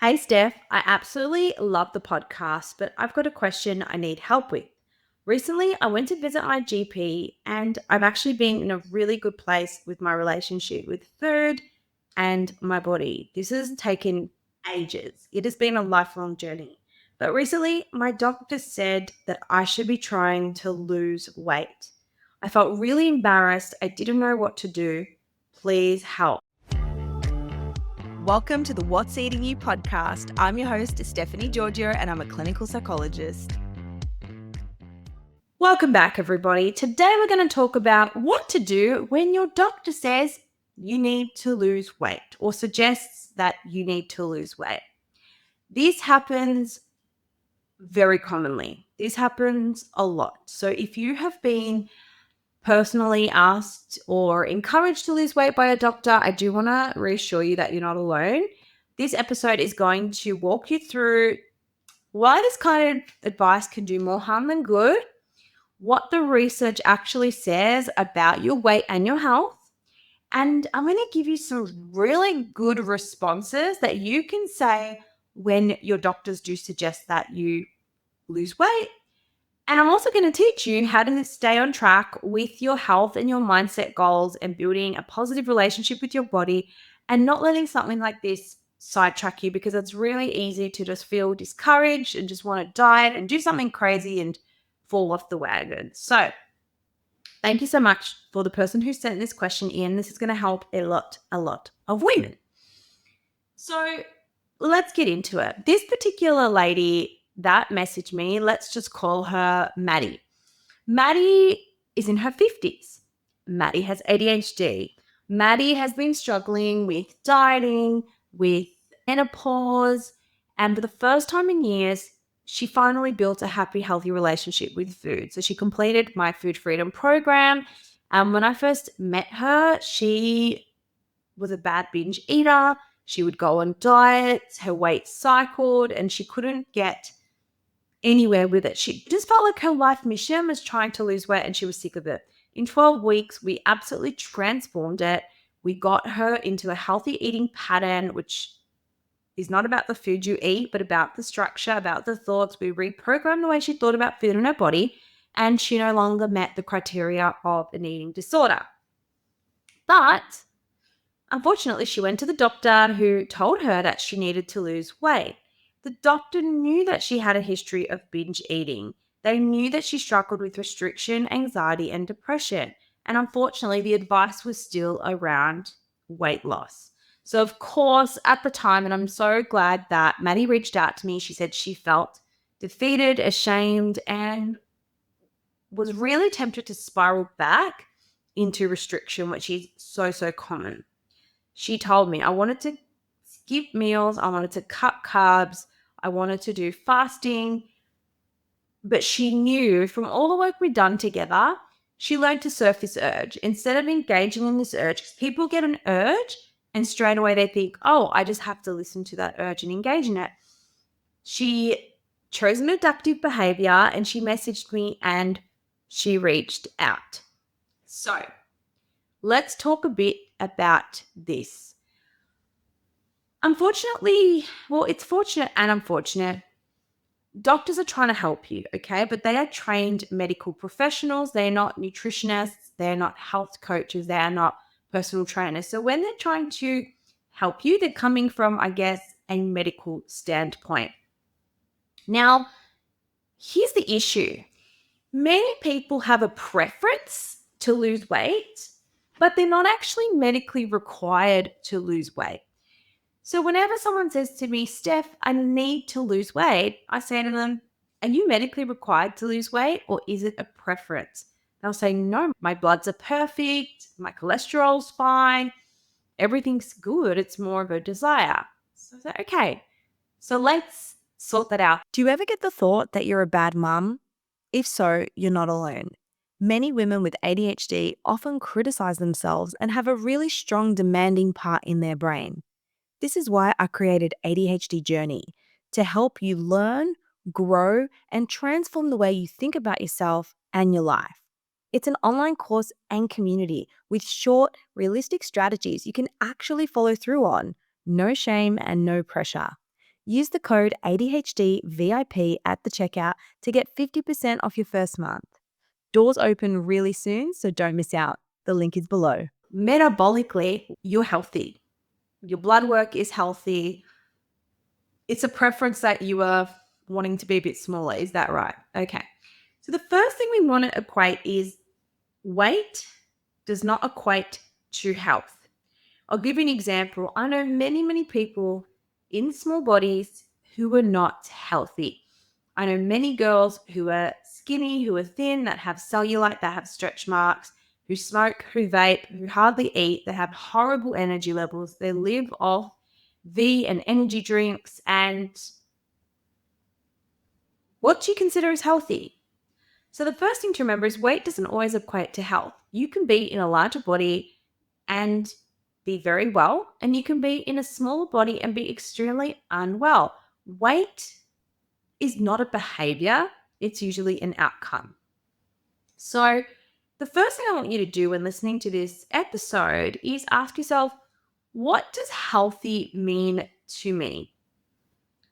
Hey, Steph, I absolutely love the podcast, but I've got a question I need help with. Recently, I went to visit my GP, and I've actually been in a really good place with my relationship with food and my body. This has taken ages, it has been a lifelong journey. But recently, my doctor said that I should be trying to lose weight. I felt really embarrassed. I didn't know what to do. Please help. Welcome to the What's Eating You podcast. I'm your host, Stephanie Giorgio, and I'm a clinical psychologist. Welcome back, everybody. Today we're going to talk about what to do when your doctor says you need to lose weight or suggests that you need to lose weight. This happens very commonly. This happens a lot. So if you have been personally asked or encouraged to lose weight by a doctor, I do want to reassure you that you're not alone. This episode is going to walk you through why this kind of advice can do more harm than good, what the research actually says about your weight and your health. And I'm going to give you some really good responses that you can say when your doctors do suggest that you lose weight. And I'm also going to teach you how to stay on track with your health and your mindset goals and building a positive relationship with your body and not letting something like this sidetrack you, because it's really easy to just feel discouraged and just want to diet and do something crazy and fall off the wagon. So thank you so much for the person who sent this question in. This is going to help a lot of women. So let's get into it. This particular lady that messaged me, let's just call her Maddie. Maddie is in her 50s. Maddie has ADHD. Maddie has been struggling with dieting, with menopause, and for the first time in years, she finally built a happy, healthy relationship with food. So she completed my food freedom program. And when I first met her, she was a bad binge eater. She would go on diets, her weight cycled, and she couldn't get anywhere with it. She just felt like her life mission was trying to lose weight and she was sick of it. In 12 weeks, we absolutely transformed it. We got her into a healthy eating pattern, which is not about the food you eat, but about the structure, about the thoughts. We reprogrammed the way she thought about food in her body, and she no longer met the criteria of an eating disorder. But unfortunately, she went to the doctor who told her that she needed to lose weight. The doctor knew that she had a history of binge eating. They knew that she struggled with restriction, anxiety, and depression. And unfortunately, the advice was still around weight loss. So, of course, at the time, and I'm so glad that Maddie reached out to me, she said she felt defeated, ashamed, and was really tempted to spiral back into restriction, which is so common. She told me I wanted to skip meals, I wanted to cut carbs, I wanted to do fasting. But she knew from all the work we'd done together, she learned to surf this urge. Instead of engaging in this urge, because people get an urge and straight away they think, oh, I just have to listen to that urge and engage in it. She chose an adaptive behavior and she messaged me and she reached out. So let's talk a bit about this. Unfortunately, well, it's fortunate and unfortunate. Doctors are trying to help you, okay? But they are trained medical professionals. They're not nutritionists. They're not health coaches. They are not personal trainers. So when they're trying to help you, they're coming from, I guess, a medical standpoint. Now, here's the issue. Many people have a preference to lose weight, but they're not actually medically required to lose weight. So whenever someone says to me, Steph, I need to lose weight, I say to them, are you medically required to lose weight or is it a preference? They'll say, no, my bloods are perfect, my cholesterol's fine, everything's good. It's more of a desire. So I say, okay, so let's sort that out. Do you ever get the thought that you're a bad mum? If so, you're not alone. Many women with ADHD often criticize themselves and have a really strong demanding part in their brain. This is why I created ADHD Journey, to help you learn, grow, and transform the way you think about yourself and your life. It's an online course and community with short, realistic strategies you can actually follow through on. No shame and no pressure. Use the code ADHD VIP at the checkout to get 50% off your first month. Doors open really soon, so don't miss out. The link is below. Metabolically, you're healthy. Your blood work is healthy. It's a preference that you are wanting to be a bit smaller. Is that right? Okay. So the first thing we want to equate is weight does not equate to health. I'll give you an example. I know many, many people in small bodies who are not healthy. I know many girls who are skinny, who are thin, that have cellulite, that have stretch marks, who smoke, who vape, who hardly eat, that have horrible energy levels. They live off V and energy drinks. And what do you consider as healthy? So the first thing to remember is weight doesn't always equate to health. You can be in a larger body and be very well, and you can be in a smaller body and be extremely unwell. Weight is not a behavior, it's usually an outcome. So the first thing I want you to do when listening to this episode is ask yourself, what does healthy mean to me?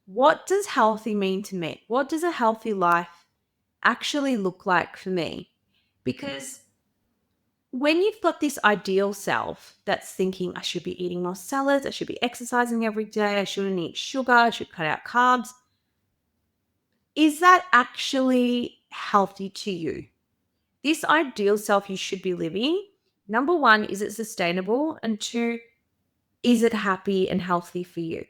What does healthy mean to me? What does a healthy life actually look like for me? Because when you've got this ideal self that's thinking, I should be eating more salads, I should be exercising every day, I shouldn't eat sugar, I should cut out carbs, is that actually healthy to you? This ideal self you should be living, number one, is it sustainable? And two, is it happy and healthy for you?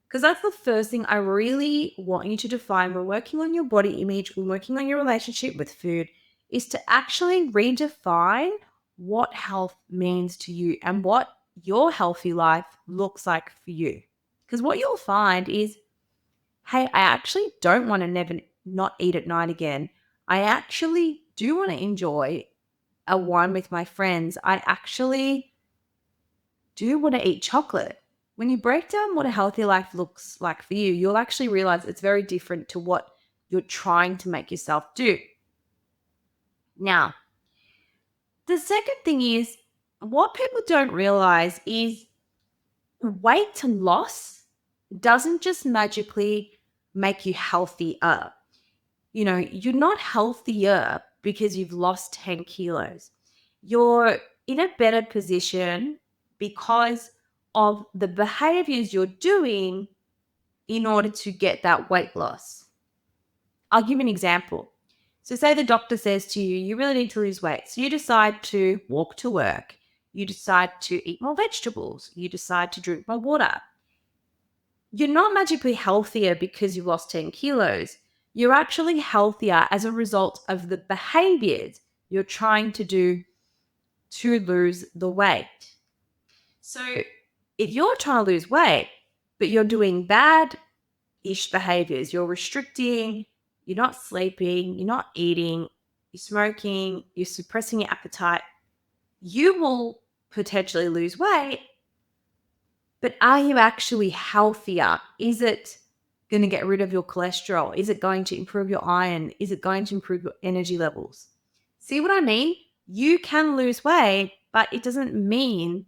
Because that's the first thing I really want you to define. We're working on your body image, we're working on your relationship with food, is to actually redefine what health means to you and what your healthy life looks like for you. Because what you'll find is, hey, I actually don't want to never not eat at night again. I actually do want to enjoy a wine with my friends. I actually do want to eat chocolate. When you break down what a healthy life looks like for you, you'll actually realize it's very different to what you're trying to make yourself do. Now, the second thing is, what people don't realize is weight loss doesn't just magically make you healthier. You know, you're not healthier because you've lost 10 kilos. You're in a better position because of the behaviors you're doing in order to get that weight loss. I'll give you an example. So say the doctor says to you, you really need to lose weight. So you decide to walk to work. You decide to eat more vegetables. You decide to drink more water. You're not magically healthier because you lost 10 kilos. You're actually healthier as a result of the behaviors you're trying to do to lose the weight. So if you're trying to lose weight, but you're doing bad-ish behaviors, you're restricting, you're not sleeping, you're not eating, you're smoking, you're suppressing your appetite, you will potentially lose weight. But are you actually healthier? Is it going to get rid of your cholesterol? Is it going to improve your iron? Is it going to improve your energy levels? See what I mean? You can lose weight, but it doesn't mean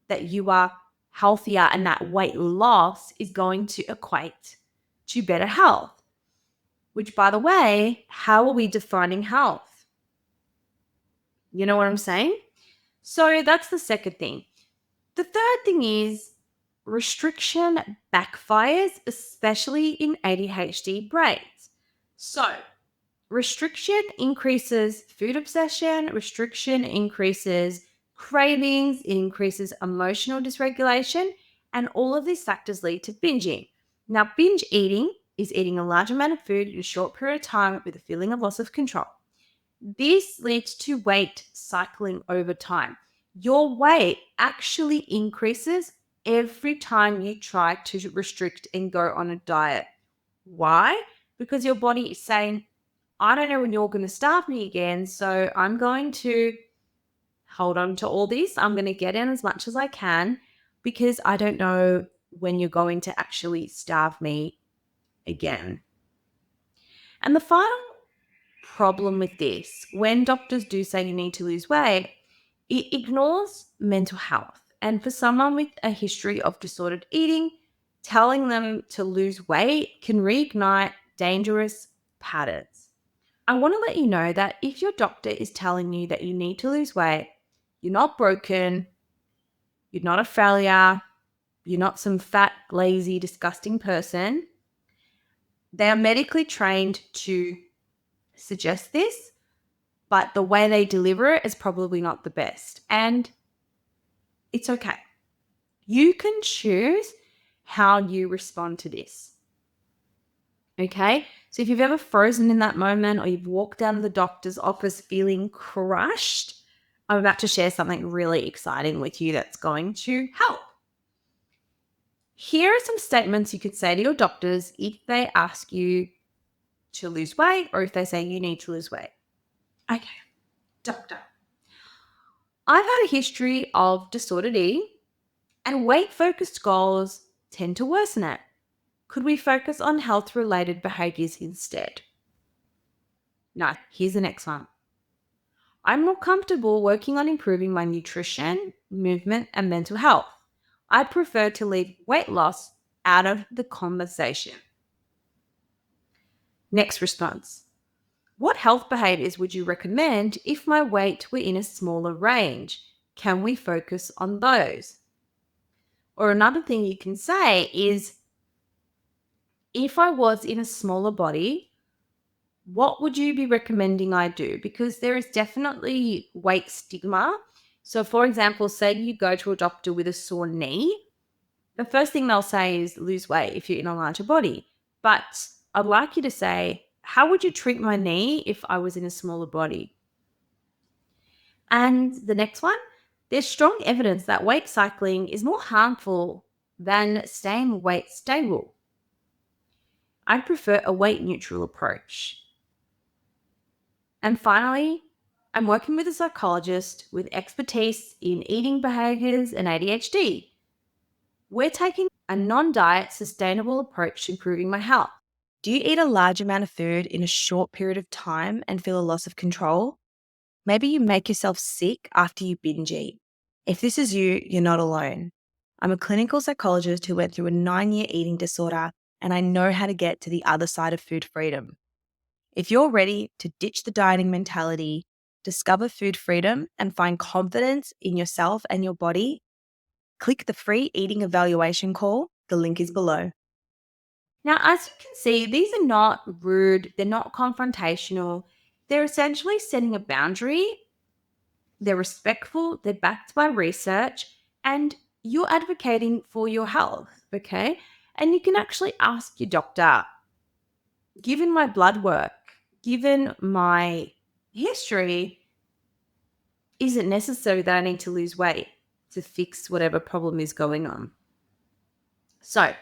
that you are healthier and that weight loss is going to equate to better health. Which, by the way, how are we defining health? You know what I'm saying? So that's the second thing. The third thing is restriction backfires, especially in ADHD brains. So restriction increases food obsession, restriction increases cravings, it increases emotional dysregulation, and all of these factors lead to binging. Now, binge eating is eating a large amount of food in a short period of time with a feeling of loss of control. This leads to weight cycling over time. Your weight actually increases every time you try to restrict and go on a diet. Why? Because your body is saying, I don't know when you're going to starve me again, so I'm going to hold on to all this. I'm going to get in as much as I can because I don't know when you're going to actually starve me again. And the final problem with this, when doctors do say you need to lose weight, it ignores mental health. And for someone with a history of disordered eating, telling them to lose weight can reignite dangerous patterns. I want to let you know that if your doctor is telling you that you need to lose weight, you're not broken, you're not a failure, you're not some fat, lazy, disgusting person. They are medically trained to suggest this, but the way they deliver it is probably not the best. And it's okay. You can choose how you respond to this. Okay? So if you've ever frozen in that moment or you've walked out of the doctor's office feeling crushed, I'm about to share something really exciting with you that's going to help. Here are some statements you could say to your doctors if they ask you to lose weight or if they say you need to lose weight. Okay, doctor, I've had a history of disordered eating and weight-focused goals tend to worsen it. Could we focus on health-related behaviors instead? No, here's the next one. I'm more comfortable working on improving my nutrition, movement, and mental health. I prefer to leave weight loss out of the conversation. Next response. What health behaviors would you recommend if my weight were in a smaller range? Can we focus on those? Or another thing you can say is, if I was in a smaller body, what would you be recommending I do? Because there is definitely weight stigma. So, for example, say you go to a doctor with a sore knee, the first thing they'll say is lose weight if you're in a larger body. But I'd like you to say, how would you treat my knee if I was in a smaller body? And the next one, there's strong evidence that weight cycling is more harmful than staying weight stable. I prefer a weight neutral approach. And finally, I'm working with a psychologist with expertise in eating behaviors and ADHD. We're taking a non-diet, sustainable approach to improving my health. Do you eat a large amount of food in a short period of time and feel a loss of control? Maybe you make yourself sick after you binge eat. If this is you, you're not alone. I'm a clinical psychologist who went through a 9-year eating disorder, and I know how to get to the other side of food freedom. If you're ready to ditch the dieting mentality, discover food freedom, and find confidence in yourself and your body, click the free eating evaluation call. The link is below. Now, as you can see, these are not rude, they're not confrontational. They're essentially setting a boundary, they're respectful, they're backed by research, and you're advocating for your health, okay? And you can actually ask your doctor, given my blood work, given my history, is it necessary that I need to lose weight to fix whatever problem is going on? So,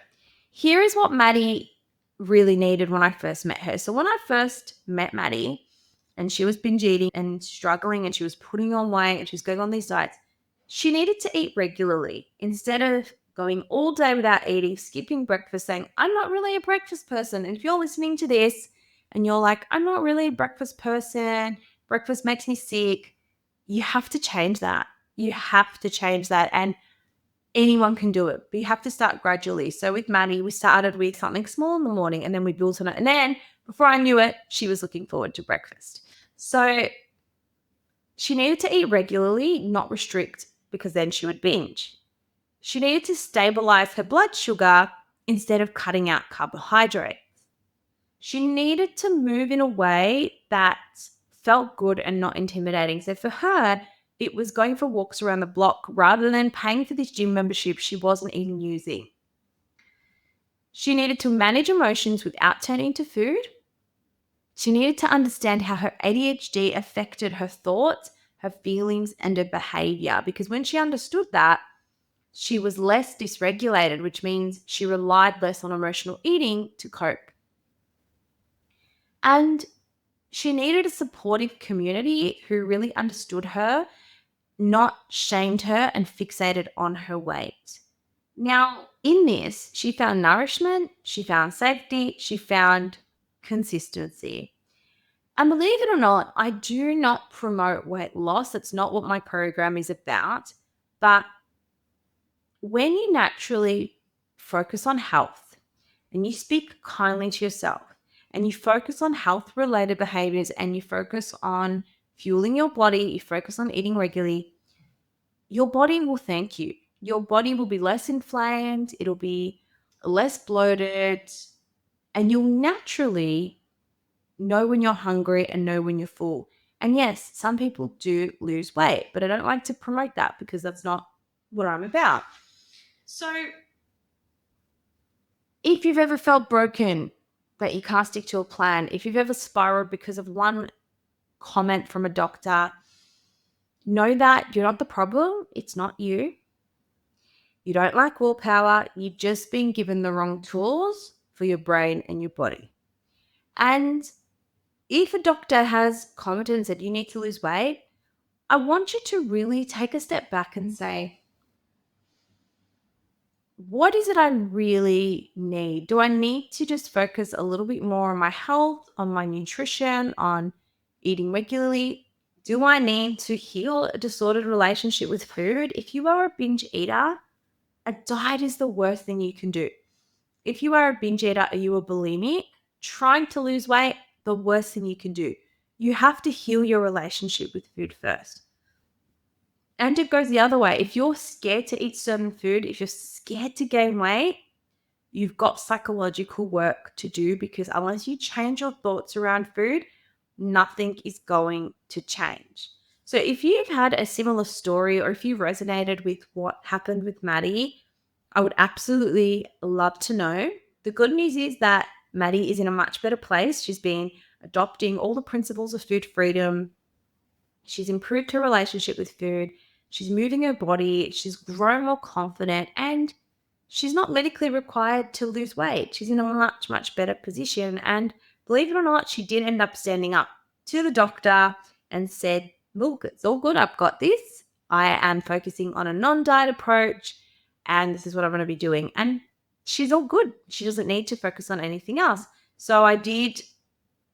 here is what Maddie really needed when I first met her. So, when I first met Maddie, and she was binge eating and struggling, and she was putting on weight, and she was going on these diets, she needed to eat regularly instead of going all day without eating, skipping breakfast, saying, I'm not really a breakfast person. And if you're listening to this and you're like, I'm not really a breakfast person, breakfast makes me sick, you have to change that. You have to change that. And anyone can do it, but you have to start gradually. So with Maddie, we started with something small in the morning and then we built on it. And then before I knew it, she was looking forward to breakfast. So she needed to eat regularly, not restrict, because then she would binge. She needed to stabilize her blood sugar instead of cutting out carbohydrates. She needed to move in a way that felt good and not intimidating. So for her, it was going for walks around the block rather than paying for this gym membership she wasn't even using. She needed to manage emotions without turning to food. She needed to understand how her ADHD affected her thoughts, her feelings, and her behavior. Because when she understood that, she was less dysregulated, which means she relied less on emotional eating to cope. And she needed a supportive community who really understood her, not shamed her and fixated on her weight. Now, in this, she found nourishment, she found safety, she found consistency. And believe it or not, I do not promote weight loss. That's not what my program is about. But when you naturally focus on health and you speak kindly to yourself and you focus on health related behaviors and you focus on fueling your body, you focus on eating regularly, your body will thank you. Your body will be less inflamed, it'll be less bloated, and you'll naturally know when you're hungry and know when you're full. And yes, some people do lose weight, but I don't like to promote that because that's not what I'm about. So if you've ever felt broken that you can't stick to a plan, if you've ever spiraled because of one comment from a doctor, know that you're not the problem. It's not you. You don't lack willpower. You've just been given the wrong tools for your brain and your body. And if a doctor has commented and said you need to lose weight, I want you to really take a step back and say, what is it I really need? Do I need to just focus a little bit more on my health, on my nutrition, on eating regularly? Do I need to heal a disordered relationship with food? If you are a binge eater, a diet is the worst thing you can do. If you are a binge eater or you are bulimic, trying to lose weight, the worst thing you can do. You have to heal your relationship with food first. And it goes the other way. If you're scared to eat certain food, if you're scared to gain weight, you've got psychological work to do because unless you change your thoughts around food, nothing is going to change. So if you've had a similar story or if you resonated with what happened with Maddie, I would absolutely love to know. The good news is that Maddie is in a much better place. She's been adopting all the principles of food freedom. She's improved her relationship with food. She's moving her body. She's grown more confident and she's not medically required to lose weight. She's in a much, much better position. And believe it or not, she did end up standing up to the doctor and said, look, it's all good. I've got this. I am focusing on a non-diet approach and this is what I'm going to be doing. And she's all good. She doesn't need to focus on anything else. So I did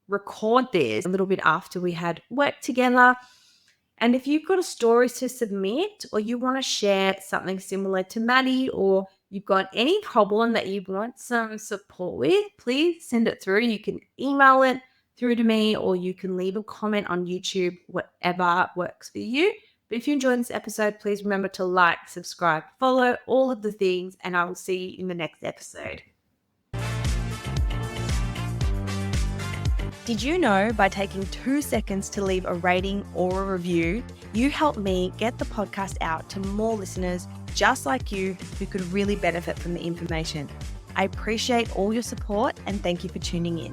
record this a little bit after we had worked together. And if you've got a story to submit or you want to share something similar to Maddie or you've got any problem that you want some support with, please send it through. You can email it through to me or you can leave a comment on YouTube, whatever works for you. But if you enjoyed this episode, please remember to like, subscribe, follow, all of the things, and I will see you in the next episode. Did you know by taking 2 seconds to leave a rating or a review, you help me get the podcast out to more listeners just like you who could really benefit from the information? I appreciate all your support and thank you for tuning in.